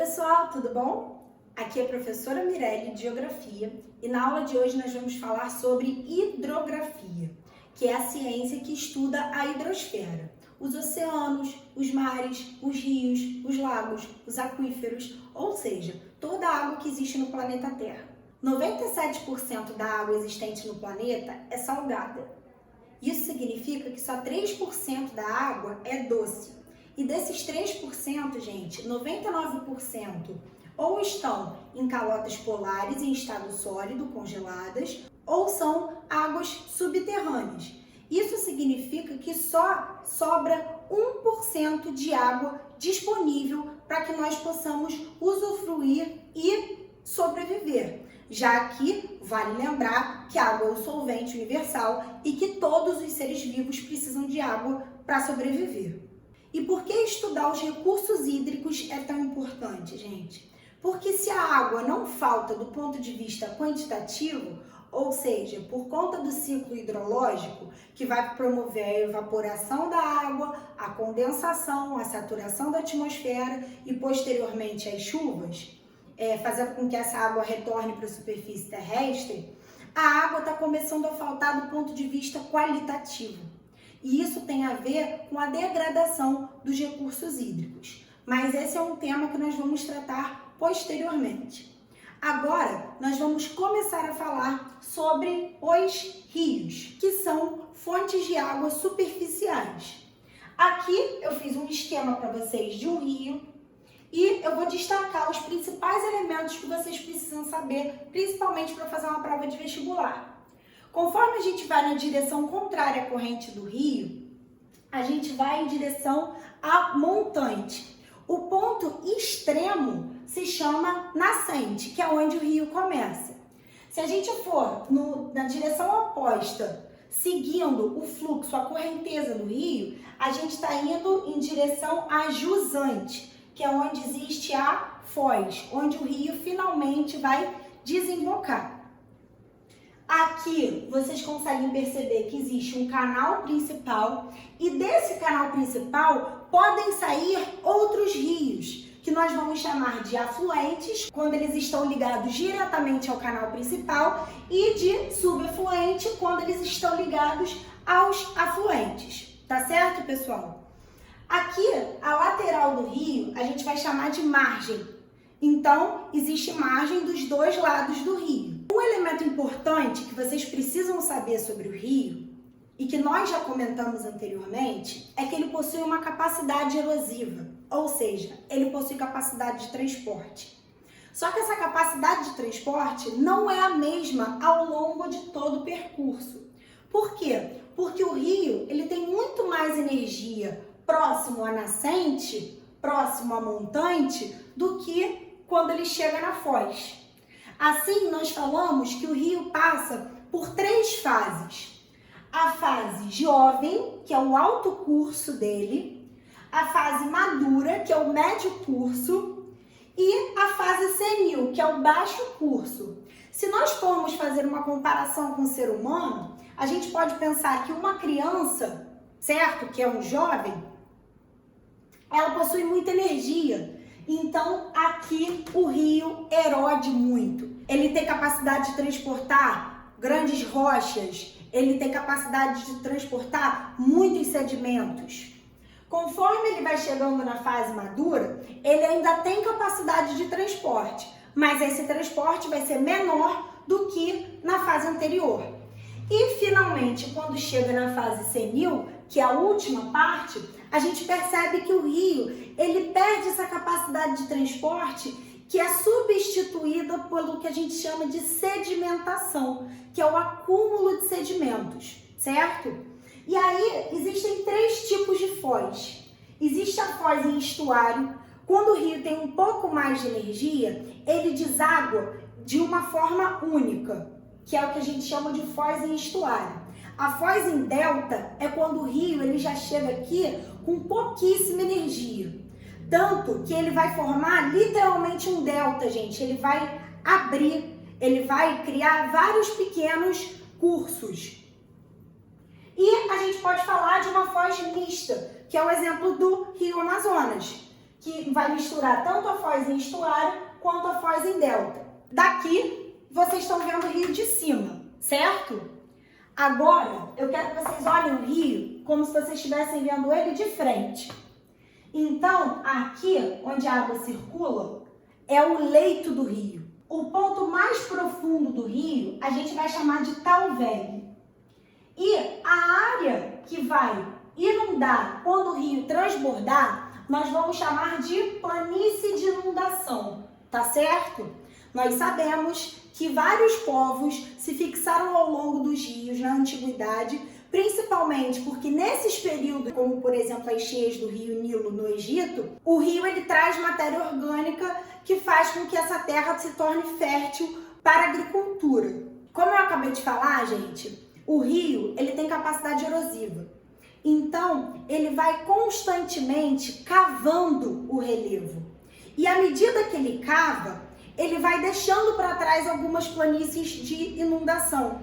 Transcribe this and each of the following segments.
pessoal, tudo bom? Aqui é a professora Mirelle de Geografia e na aula de hoje nós vamos falar sobre hidrografia, que é a ciência que estuda a hidrosfera, os oceanos, os mares, os rios, os lagos, os aquíferos, ou seja, toda a água que existe no planeta Terra. 97% da água existente no planeta é salgada. Isso significa que só 3% da água é doce. E desses 3%, gente, 99% ou estão em calotas polares em estado sólido, congeladas, ou são águas subterrâneas. Isso significa que só sobra 1% de água disponível para que nós possamos usufruir e sobreviver. Já que vale lembrar que a água é o solvente universal e que todos os seres vivos precisam de água para sobreviver. E por que estudar os recursos hídricos é tão importante, gente? Porque se a água não falta do ponto de vista quantitativo, ou seja, por conta do ciclo hidrológico, que vai promover a evaporação da água, a condensação, a saturação da atmosfera e posteriormente as chuvas, fazendo com que essa água retorne para a superfície terrestre, a água está começando a faltar do ponto de vista qualitativo. E isso tem a ver com a degradação dos recursos hídricos. Mas esse é um tema que nós vamos tratar posteriormente. Agora, nós vamos começar a falar sobre os rios, que são fontes de água superficiais. Aqui eu fiz um esquema para vocês de um rio e eu vou destacar os principais elementos que vocês precisam saber, principalmente para fazer uma prova de vestibular. Conforme a gente vai na direção contrária à corrente do rio, a gente vai em direção a montante. O ponto extremo se chama nascente, que é onde o rio começa. Se a gente for na direção oposta, seguindo o fluxo, a correnteza do rio, a gente está indo em direção a jusante, que é onde existe a foz, onde o rio finalmente vai desembocar. Aqui vocês conseguem perceber que existe um canal principal e desse canal principal podem sair outros rios, que nós vamos chamar de afluentes, quando eles estão ligados diretamente ao canal principal, e de subafluente, quando eles estão ligados aos afluentes. Tá certo, pessoal? Aqui, a lateral do rio, a gente vai chamar de margem. Então, existe margem dos dois lados do rio. Um elemento importante que vocês precisam saber sobre o rio, e que nós já comentamos anteriormente, é que ele possui uma capacidade erosiva, ou seja, ele possui capacidade de transporte. Só que essa capacidade de transporte não é a mesma ao longo de todo o percurso. Por quê? Porque o rio ele tem muito mais energia próximo à nascente, próximo à montante, do que quando ele chega na foz. Assim, nós falamos que o rio passa por 3 fases. A fase jovem, que é o alto curso dele, a fase madura, que é o médio curso, e a fase senil, que é o baixo curso. Se nós formos fazer uma comparação com o ser humano, a gente pode pensar que uma criança, certo, que é um jovem, ela possui muita energia. Então, aqui o rio erode muito. Ele tem capacidade de transportar grandes rochas, ele tem capacidade de transportar muitos sedimentos. Conforme ele vai chegando na fase madura, ele ainda tem capacidade de transporte, mas esse transporte vai ser menor do que na fase anterior. E, finalmente, quando chega na fase senil, que é a última parte, a gente percebe que o rio ele perde essa capacidade de transporte, que é substituída pelo que a gente chama de sedimentação, que é o acúmulo de sedimentos, certo? E aí existem 3 tipos de foz. Existe a foz em estuário. Quando o rio tem um pouco mais de energia, ele deságua de uma forma única, que é o que a gente chama de foz em estuário. A foz em delta é quando o rio ele já chega aqui com pouquíssima energia. Tanto que ele vai formar literalmente um delta, gente. Ele vai abrir, ele vai criar vários pequenos cursos. E a gente pode falar de uma foz mista, que é o exemplo do Rio Amazonas, que vai misturar tanto a foz em estuário quanto a foz em delta. Daqui, vocês estão vendo o rio de cima, certo? Agora, eu quero que vocês olhem o rio como se vocês estivessem vendo ele de frente. Então, aqui, onde a água circula, é o leito do rio. O ponto mais profundo do rio, a gente vai chamar de Talveg. E a área que vai inundar quando o rio transbordar, nós vamos chamar de planície de inundação, tá certo? Nós sabemos que vários povos se fixaram ao longo dos rios na antiguidade, principalmente porque nesses períodos, como por exemplo as cheias do rio Nilo no Egito, o rio ele traz matéria orgânica que faz com que essa terra se torne fértil para a agricultura. Como eu acabei de falar, gente, o rio ele tem capacidade erosiva. Então, ele vai constantemente cavando o relevo. E à medida que ele cava, ele vai deixando para trás algumas planícies de inundação.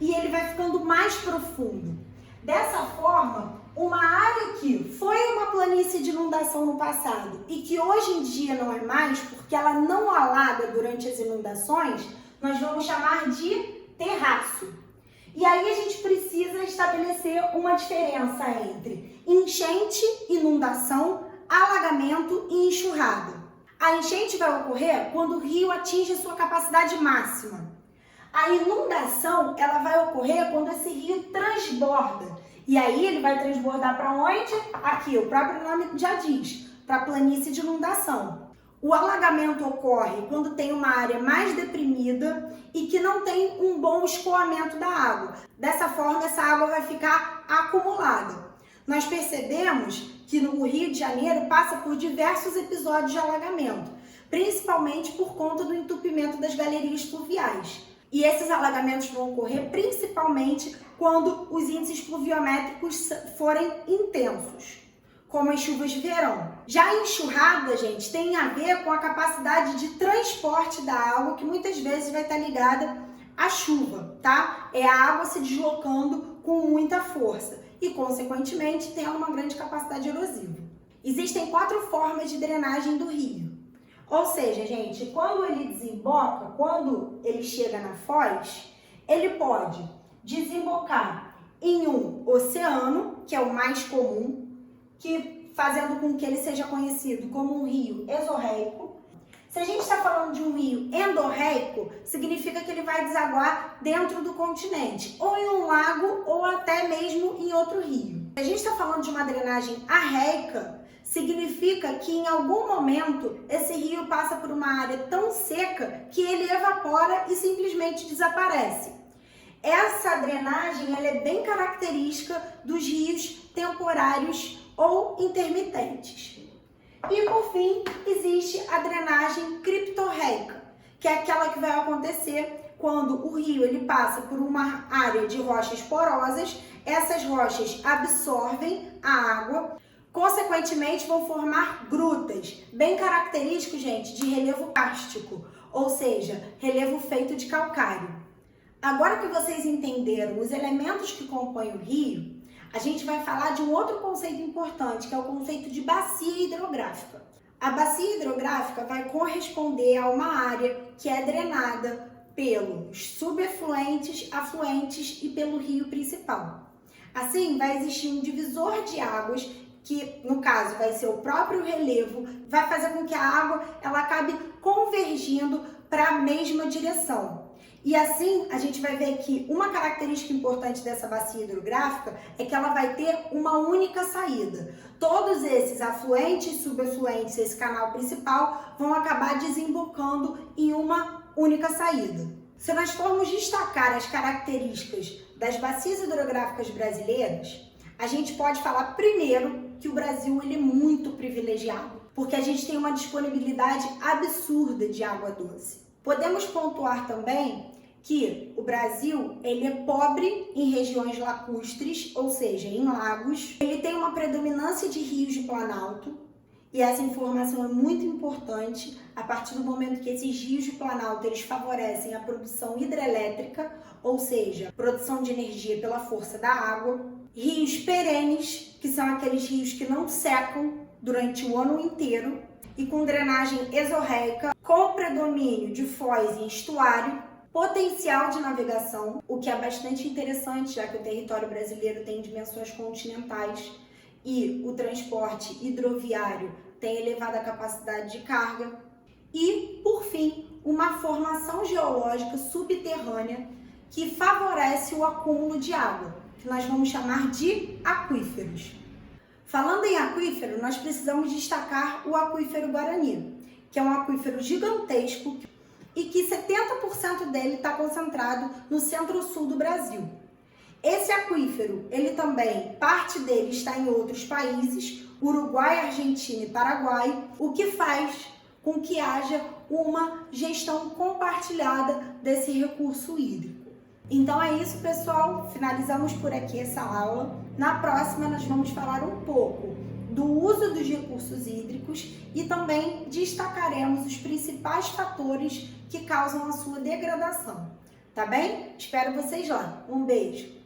E ele vai ficando mais profundo. Dessa forma, uma área que foi uma planície de inundação no passado e que hoje em dia não é mais, porque ela não alaga durante as inundações, nós vamos chamar de terraço. E aí a gente precisa estabelecer uma diferença entre enchente, inundação, alagamento e enxurrada. A enchente vai ocorrer quando o rio atinge sua capacidade máxima. A inundação, ela vai ocorrer quando esse rio transborda. E aí ele vai transbordar para onde? Aqui, o próprio nome já diz, para a planície de inundação. O alagamento ocorre quando tem uma área mais deprimida e que não tem um bom escoamento da água. Dessa forma, essa água vai ficar acumulada. Nós percebemos que no Rio de Janeiro passa por diversos episódios de alagamento, principalmente por conta do entupimento das galerias fluviais. E esses alagamentos vão ocorrer principalmente quando os índices pluviométricos forem intensos, como as chuvas de verão. Já a enxurrada, gente, tem a ver com a capacidade de transporte da água, que muitas vezes vai estar ligada à chuva, tá? É a água se deslocando com muita força e, consequentemente, tendo uma grande capacidade erosiva. Existem 4 formas de drenagem do rio. Ou seja, gente, quando ele desemboca, quando ele chega na foz, ele pode desembocar em um oceano, que é o mais comum, que fazendo com que ele seja conhecido como um rio exorreico. Se a gente está falando de um rio endorreico, significa que ele vai desaguar dentro do continente, ou em um lago, ou até mesmo em outro rio. Se a gente está falando de uma drenagem arreica, significa que em algum momento esse rio passa por uma área tão seca que ele evapora e simplesmente desaparece. Essa drenagem ela é bem característica dos rios temporários ou intermitentes. E por fim, existe a drenagem criptorreica, que é aquela que vai acontecer quando o rio ele passa por uma área de rochas porosas, essas rochas absorvem a água, consequentemente vão formar grutas, bem características, gente, de relevo kárstico, ou seja, relevo feito de calcário. Agora que vocês entenderam os elementos que compõem o rio, a gente vai falar de um outro conceito importante, que é o conceito de bacia hidrográfica. A bacia hidrográfica vai corresponder a uma área que é drenada pelos subefluentes, afluentes e pelo rio principal. Assim, vai existir um divisor de águas que, no caso, vai ser o próprio relevo, vai fazer com que a água ela acabe convergindo para a mesma direção. E assim, a gente vai ver que uma característica importante dessa bacia hidrográfica é que ela vai ter uma única saída. Todos esses afluentes e subafluentes, esse canal principal, vão acabar desembocando em uma única saída. Se nós formos destacar as características das bacias hidrográficas brasileiras, a gente pode falar primeiro que o Brasil ele é muito privilegiado, porque a gente tem uma disponibilidade absurda de água doce. Podemos pontuar também que o Brasil ele é pobre em regiões lacustres, ou seja, em lagos. Ele tem uma predominância de rios de planalto, e essa informação é muito importante a partir do momento que esses rios de planalto eles favorecem a produção hidrelétrica, ou seja, produção de energia pela força da água. Rios perenes, que são aqueles rios que não secam, durante o ano inteiro e com drenagem exorreica, com predomínio de foz e estuário, potencial de navegação, o que é bastante interessante, já que o território brasileiro tem dimensões continentais e o transporte hidroviário tem elevada capacidade de carga. E, por fim, uma formação geológica subterrânea que favorece o acúmulo de água, que nós vamos chamar de aquíferos. Falando em aquífero, nós precisamos destacar o aquífero Guarani, que é um aquífero gigantesco e que 70% dele está concentrado no centro-sul do Brasil. Esse aquífero, ele também, parte dele está em outros países, Uruguai, Argentina e Paraguai, o que faz com que haja uma gestão compartilhada desse recurso hídrico. Então é isso, pessoal. Finalizamos por aqui essa aula. Na próxima, nós vamos falar um pouco do uso dos recursos hídricos e também destacaremos os principais fatores que causam a sua degradação. Tá bem? Espero vocês lá. Um beijo!